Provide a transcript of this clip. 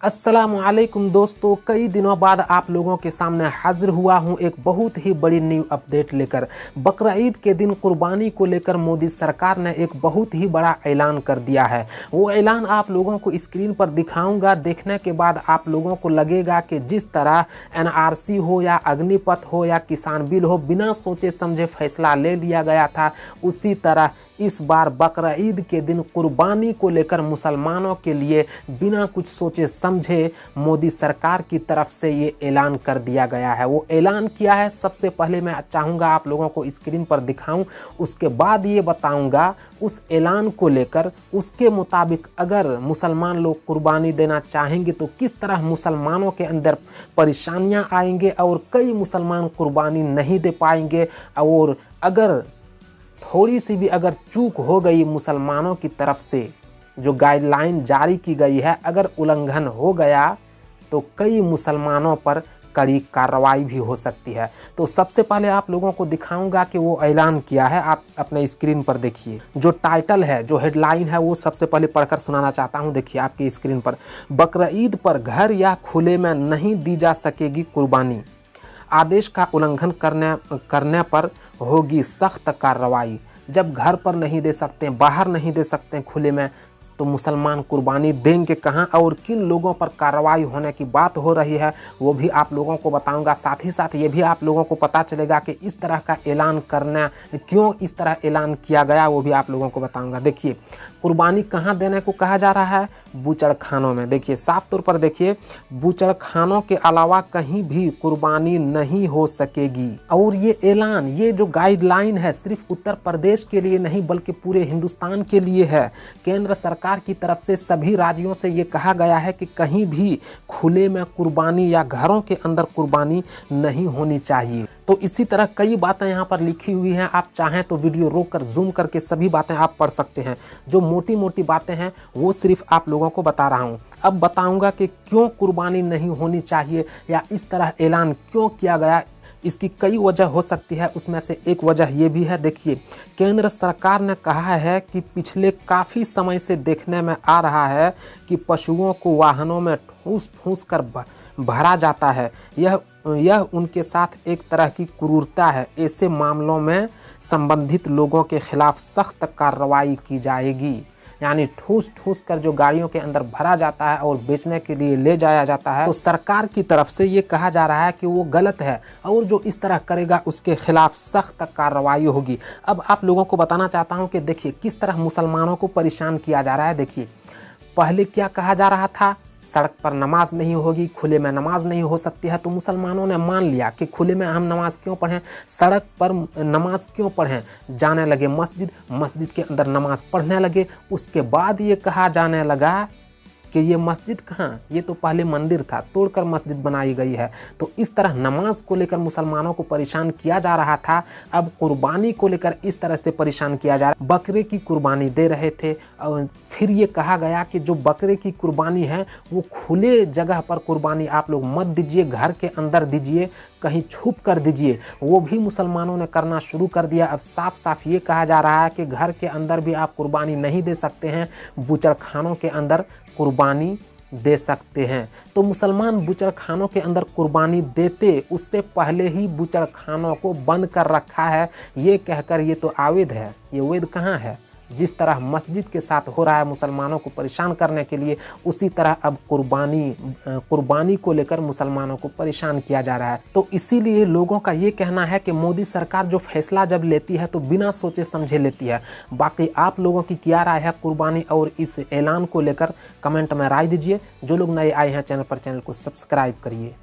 अस्सलामुअलैकुम दोस्तों, कई दिनों बाद आप लोगों के सामने हाजिर हुआ हूं एक बहुत ही बड़ी न्यू अपडेट लेकर। बकरा ईद के दिन कुर्बानी को लेकर मोदी सरकार ने एक बहुत ही बड़ा ऐलान कर दिया है। वो ऐलान आप लोगों को स्क्रीन पर दिखाऊंगा। देखने के बाद आप लोगों को लगेगा कि जिस तरह एनआरसी हो या अग्निपथ हो या किसान बिल हो, बिना सोचे समझे फैसला ले लिया गया था, उसी तरह इस बार बकरा ईद के दिन कुर्बानी को लेकर मुसलमानों के लिए बिना कुछ सोचे समझे मोदी सरकार की तरफ से ये ऐलान कर दिया गया है। वो ऐलान किया है, सबसे पहले मैं चाहूँगा आप लोगों को स्क्रीन पर दिखाऊं, उसके बाद ये बताऊंगा उस ऐलान को लेकर, उसके मुताबिक अगर मुसलमान लोग कुर्बानी देना चाहेंगे तो किस तरह मुसलमानों के अंदर परेशानियाँ आएंगे और कई मुसलमान कुर्बानी नहीं दे पाएंगे। और अगर थोड़ी सी भी अगर चूक हो गई मुसलमानों की तरफ से, जो गाइडलाइन जारी की गई है, अगर उल्लंघन हो गया तो कई मुसलमानों पर कड़ी कार्रवाई भी हो सकती है। तो सबसे पहले आप लोगों को दिखाऊंगा कि वो ऐलान किया है। आप अपने स्क्रीन पर देखिए, जो टाइटल है, जो हेडलाइन है, वो सबसे पहले पढ़कर सुनाना चाहता हूं। देखिए आपकी स्क्रीन पर, बकरा ईद पर घर या खुले में नहीं दी जा सकेगी कुर्बानी, आदेश का उल्लंघन करने पर होगी सख्त कार्रवाई। जब घर पर नहीं दे सकते, बाहर नहीं दे सकते खुले में, तो मुसलमान कुर्बानी देंगे कहाँ और किन लोगों पर कार्रवाई होने की बात हो रही है, वो भी आप लोगों को बताऊंगा। साथ ही साथ ये भी आप लोगों को पता चलेगा कि इस तरह का ऐलान करना, क्यों इस तरह ऐलान किया गया, वो भी आप लोगों को बताऊंगा। देखिए, कुर्बानी कहाँ देने को कहा जा रहा है? बूचड़ खानों में। देखिए साफ तौर पर देखिए, बूचड़ खानों के अलावा कहीं भी कुर्बानी नहीं हो सकेगी। और ये ऐलान, ये जो गाइडलाइन है, सिर्फ उत्तर प्रदेश के लिए नहीं बल्कि पूरे हिंदुस्तान के लिए है। केंद्र सरकार की तरफ से सभी राज्यों से ये कहा गया है कि कहीं भी खुले में कुर्बानी या घरों के अंदर कुर्बानी नहीं होनी चाहिए। तो इसी तरह कई बातें यहाँ पर लिखी हुई हैं। आप चाहें तो वीडियो रोककर जूम करके सभी बातें आप पढ़ सकते हैं। जो मोटी मोटी बातें हैं वो सिर्फ आप लोगों को बता रहा हूँ। अब बताऊंगा कि क्यों कुर्बानी नहीं होनी चाहिए या इस तरह ऐलान क्यों किया गया। इसकी कई वजह हो सकती है, उसमें से एक वजह ये भी है। देखिए, केंद्र सरकार ने कहा है कि पिछले काफ़ी समय से देखने में आ रहा है कि पशुओं को वाहनों में ठूस ठूस कर भरा जाता है। यह उनके साथ एक तरह की क्रूरता है। ऐसे मामलों में संबंधित लोगों के खिलाफ सख्त कार्रवाई की जाएगी। यानी ठूस ठूस कर जो गाड़ियों के अंदर भरा जाता है और बेचने के लिए ले जाया जाता है, तो सरकार की तरफ से ये कहा जा रहा है कि वो गलत है और जो इस तरह करेगा उसके खिलाफ सख्त कार्रवाई होगी। अब आप लोगों को बताना चाहता हूँ कि देखिए किस तरह मुसलमानों को परेशान किया जा रहा है। देखिए, पहले क्या कहा जा रहा था? सड़क पर नमाज नहीं होगी, खुले में नमाज नहीं हो सकती है। तो मुसलमानों ने मान लिया कि खुले में हम नमाज क्यों पढ़ें, सड़क पर नमाज क्यों पढ़ें। जाने लगे मस्जिद, मस्जिद के अंदर नमाज पढ़ने लगे। उसके बाद ये कहा जाने लगा कि ये मस्जिद कहाँ, ये तो पहले मंदिर था, तोड़कर मस्जिद बनाई गई है। तो इस तरह नमाज को लेकर मुसलमानों को परेशान किया जा रहा था। अब कुर्बानी को लेकर इस तरह से परेशान किया जा रहा है। बकरे की कुर्बानी दे रहे थे और फिर ये कहा गया कि जो बकरे की कुर्बानी है वो खुले जगह पर कुर्बानी आप लोग मत दीजिए, घर के अंदर दीजिए, कहीं छुप कर दीजिए। वो भी मुसलमानों ने करना शुरू कर दिया। अब साफ साफ ये कहा जा रहा है कि घर के अंदर भी आप कुर्बानी नहीं दे सकते हैं, बूचड़ खानों के अंदर कुर्बानी दे सकते हैं। तो मुसलमान बूचड़ खानों के अंदर कुर्बानी देते, उससे पहले ही बूचड़ खानों को बंद कर रखा है, ये कहकर ये तो अवैध है। ये वैध कहाँ है? जिस तरह मस्जिद के साथ हो रहा है मुसलमानों को परेशान करने के लिए, उसी तरह अब कुर्बानी को लेकर मुसलमानों को परेशान किया जा रहा है। तो इसीलिए लोगों का ये कहना है कि मोदी सरकार जो फैसला जब लेती है तो बिना सोचे समझे लेती है। बाकी आप लोगों की क्या राय है कुर्बानी और इस ऐलान को लेकर? कमेंट में राय दीजिए। जो लोग नए आए हैं चैनल पर, चैनल को सब्सक्राइब करिए।